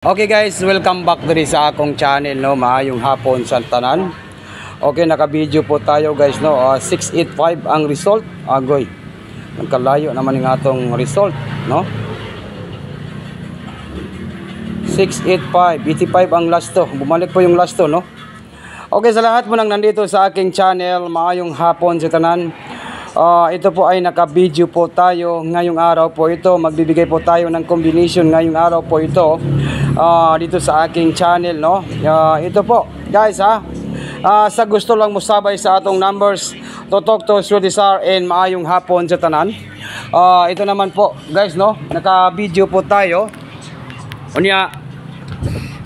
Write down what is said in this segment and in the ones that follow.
Okay guys, welcome back diri sa akong channel no. Maayong hapon sa tanan. Okay, naka-video po tayo guys no. 685 ang result. Agoy. Nagkalayo naman ng atong result no. 685, 85 ang last to. Bumalik po yung last to no. Okay, sa lahat po nang nandito sa aking channel, maayong hapon sa tanan. Ito po ay naka-video po tayo ngayong araw po ito. Magbibigay po tayo ng combination ngayong araw po ito. Dito sa aking channel no. Ito po guys sa gusto lang mo sabay sa atong numbers, Totok to Sudisar and maayong hapon sa tanan. Ito naman po guys no, naka-video po tayo. Unya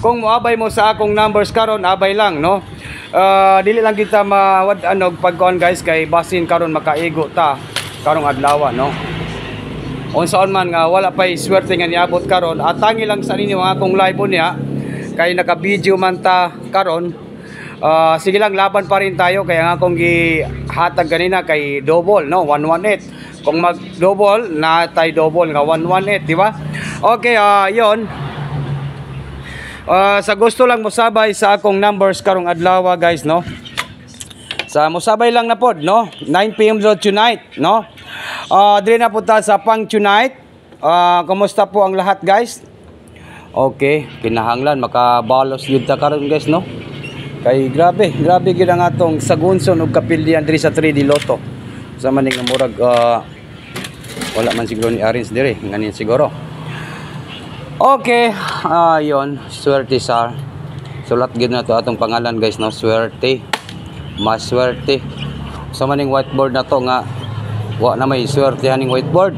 kung moabay mo sa akong numbers karon, abay lang no. Dili lang kita mawad anog pagkuan guys kay basin karon makaigo ta karong adlaw no. Unsaon man nga wala pay swerte nga niabot karon, tangi lang sa ninyo ang akong live niya kay naka-video man ta karon. Sige lang, laban pa rin tayo kaya nga akong gihatag kanina kay double no, 118. Kung mag double na tay double nga 118, di ba? Okay, yon. Sa gusto lang mosabay sa akong numbers karong adlaw guys no. Sa mosabay lang na pod no, 9 PM tonight no. Dire na po ta sa pang tonight. Kumusta po ang lahat guys? Okay, kinahanglan makabalos gyud ta karon guys no. Kay grabe gyud ang atong sagunson ug kapilyan diri sa 3D Lotto. Sa maning murag wala man siguro ni Arins dire, nganin siguro. Okay, yon, swerte sir. Sulat gyud na to atong pangalan guys no, swerte. Maswerte. Sa maning whiteboard na to nga wa na may swerte haning whiteboard.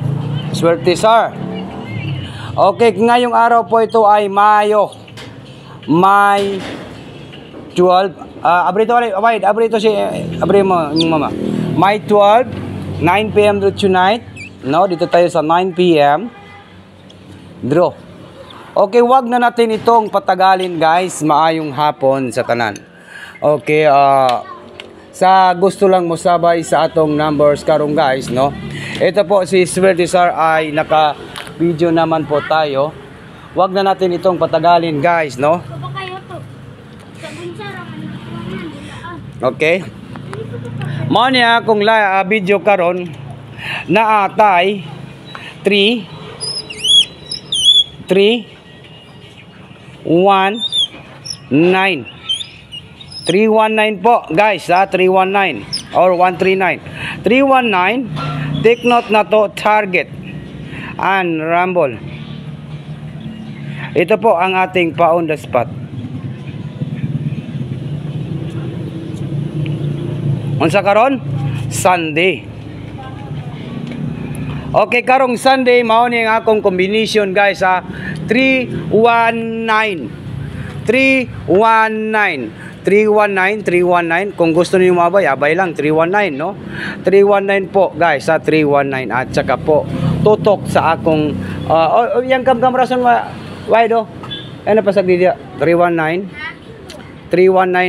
Swerte sir. Okay, ngayong araw po ito ay May 12. Abrito si mo mama. May 12, 9 PM tonight. No, dito tayo sa 9 PM. Draw. Okay, wag na natin itong patagalin guys. Maayong hapon sa tanan. Okay, sa gusto lang mo sabay sa atong numbers karong guys no. Ito po si Swerte Sir ay naka-video naman po tayo. Wag na natin itong patagalin guys no. Okay. Mao niya kung video karon na atay 319 po guys 319 or 139 319. Take note na to, target and rumble. Ito po ang ating pa on the spot. Unsa karon? Sunday. Okay, karong Sunday mao ni ang akong combination guys 319 kung gusto niyo mabay lang 319 no. 319 po guys 319 at saka po tutok sa akong yang kamrason wide ano pa sa dia 319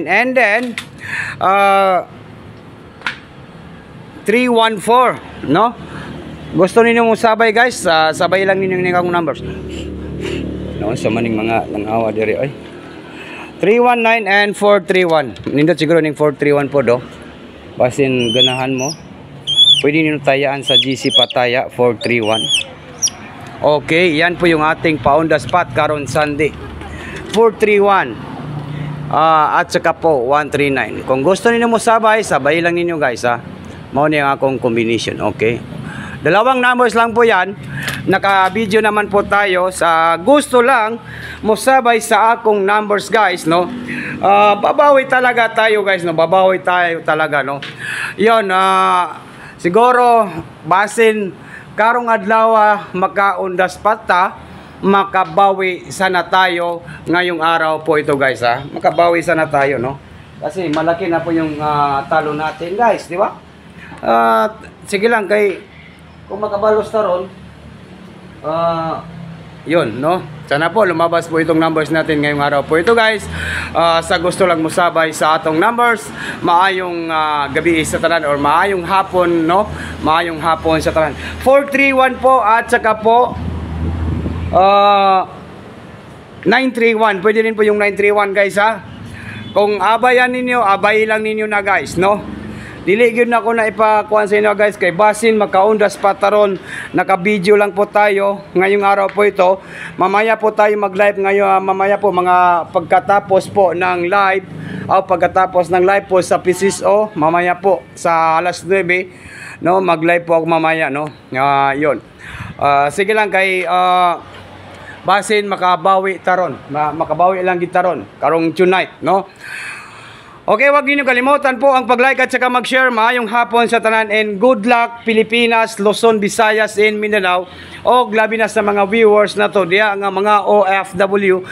and then 314 no. Gusto niyo mo sabay guys, sabay lang ninyo ning akong numbers no. Sa maning mga langawa diri ay 319 and 431. Nindot siguro ning 431 po do. Basin ganahan mo. Pwede niyo tayaan sa GC Pataya 431. Okay, yan po yung ating pa on the spot karon Sunday. 431 at saka po 139. Kung gusto niyo mo sabay, sabay lang ninyo guys Mao ni ang akong combination, okay? Dalawang numbers lang po yan. Naka-video naman po tayo. Sa gusto lang mo sabay sa akong numbers guys no. Babawi talaga tayo guys no. Babawi tayo talaga no. Yon, siguro basin karong adlaw maka-on the spot makabawi sana tayo ngayong araw po ito guys Makabawi sana tayo no. Kasi malaki na po yung talo natin guys, di ba? Sige lang kay kung makabalos na ron yun no. Sana po lumabas po itong numbers natin ngayong araw po ito guys. Sa gusto lang mo sabay sa atong numbers, maayong gabi sa tanan or maayong hapon no. Maayong hapon sa tanan. 431 po at saka po 931. Pwede rin po yung 931 guys ha. Kung abayan ninyo, abay lang ninyo na guys, no? Dili gyud na ko na ipakuan sa inyo guys kay basin makaundas pataron. Naka-video lang po tayo ngayong araw po ito. Mamaya po tayo mag-live ngayon, mamaya po mga pagkatapos po ng live o pagkatapos ng live po sa PCSO, mamaya po sa alas 9, no, mag-live po ako mamaya, no. Yun. Sige lang kay basin makabawi taron. Makabawi lang gitaron karong tonight, no. Okay, wag niyo kalimutan po ang pag-like at saka mag-share. Maayong hapon sa tanan and good luck Pilipinas, Luzon, Visayas, and Mindanao. O labi na sa mga viewers na to, diya nga mga OFW.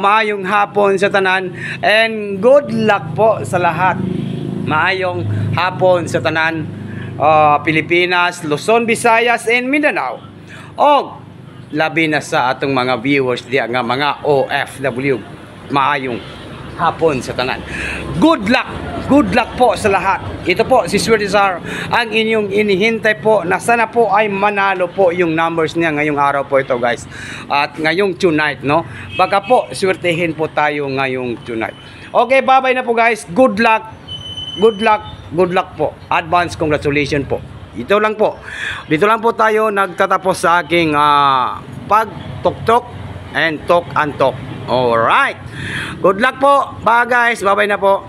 Maayong hapon sa tanan and good luck po sa lahat. Maayong hapon sa tanan Pilipinas, Luzon, Visayas, and Mindanao. O labi na sa atong mga viewers diya nga mga OFW. Maayong hapon sa tanan. Good luck! Good luck po sa lahat. Ito po si Swerte Czar, ang inyong inihintay po na sana po ay manalo po yung numbers niya ngayong araw po ito guys. At ngayong tonight, no? Baka po swertehin po tayo ngayong tonight. Okay, bye-bye na po guys. Good luck. Good luck. Good luck po. Advance congratulations po. Ito lang po. Dito lang po tayo nagtatapos sa aking pag-tok-tok and talk and talk. Alright. Good luck po. Bye guys. Bye-bye na po.